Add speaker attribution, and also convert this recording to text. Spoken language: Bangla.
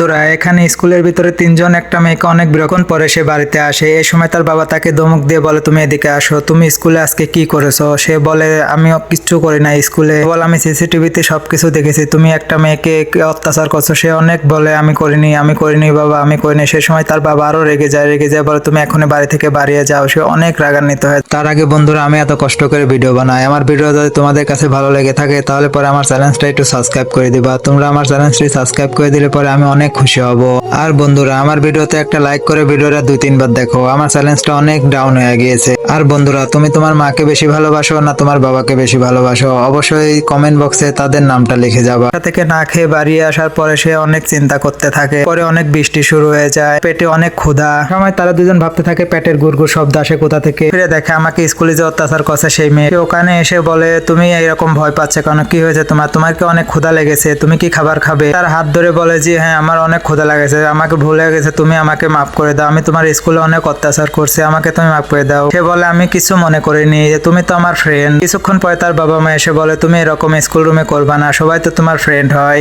Speaker 1: বন্ধুরা, এখানে স্কুলের ভিতরে তিনজন একটা মেয়েকে অনেক বিরক্ত পরে সে বাড়িতে আসে। এই সময় তার বাবা তাকে ধমক দিয়ে বলে, তুমি এদিকে আসো, তুমি স্কুলে আজকে কি করেছো? সে বলে, আমিও কিচ্ছু করি না স্কুলে, বলে আমি সিসিটিভিতে সবকিছু দেখেছি, তুমি একটা মেয়েকে অত্যাচার করছো। সে অনেক বলে, আমি করিনি বাবা, আমি করিনি। সে সময় তার বাবা আরো রেগে যায় বলে, তুমি এখনই বাড়ি থেকে বাড়িয়ে যাও। সে অনেক রাগান্বিত হয়। তার আগে বন্ধুরা, আমি এত কষ্ট করে ভিডিও বানাই, আমার ভিডিও যদি তোমাদের কাছে ভালো লেগে থাকে তাহলে পরে আমার চ্যানেলটা একটু সাবস্ক্রাইব করে দিবা। তোমরা আমার চ্যানেলটি সাবস্ক্রাইব করে দিলে পরে আমি অনেক খুশি হব। আর বন্ধুরা, আমার ভিডিওতে একটা লাইক করে ভিডিওটা 2-3 বার দেখো, আমার চ্যালেঞ্জটা অনেক ডাউন হয়ে গিয়েছে। আর বন্ধুরা, তুমি তোমার মাকে বেশি ভালোবাসো না তোমার বাবাকে বেশি ভালোবাসো? অবশ্যই কমেন্ট বক্সে তাদের নামটা লিখে যাবা। থেকে না খেয়ে বাড়ি আসার পরে সে অনেক চিন্তা করতে থাকে। পরে অনেক বৃষ্টি শুরু হয়ে যায়, পেটে অনেক ক্ষুধা। সময় তারা দুজন ভাবতে থাকে পেটের গুড়গুড় শব্দ আসে কোথা থেকে। ফিরে দেখে আমাকে স্কুলে যে অত্যাচার করছে সেই মেয়ে। ওখানে এসে বলে, তুমি এরকম ভয় পাচ্ছে কেন? কি হয়েছে তোমার কি অনেক ক্ষুধা লেগেছে? তুমি কি খাবার খাবে? তার হাত ধরে বলে, যে হ্যাঁ, আমার অনেক ক্ষুধা লেগেছে, আমাকে ভুলে গেছে, তুমি আমাকে মাফ করে দাও, আমি তোমার স্কুলে অনেক অত্যাচার করছি, আমাকে তুমি মাফ করে দাও। সে বলে, আমি কিছু মনে করিনি, তুমি তো আমার ফ্রেন্ড। কিছুক্ষণ পরে তার বাবা মা এসে বলে, তুমি এরকম স্কুল রুমে করবা না, সবাই তো তোমার ফ্রেন্ড হয়।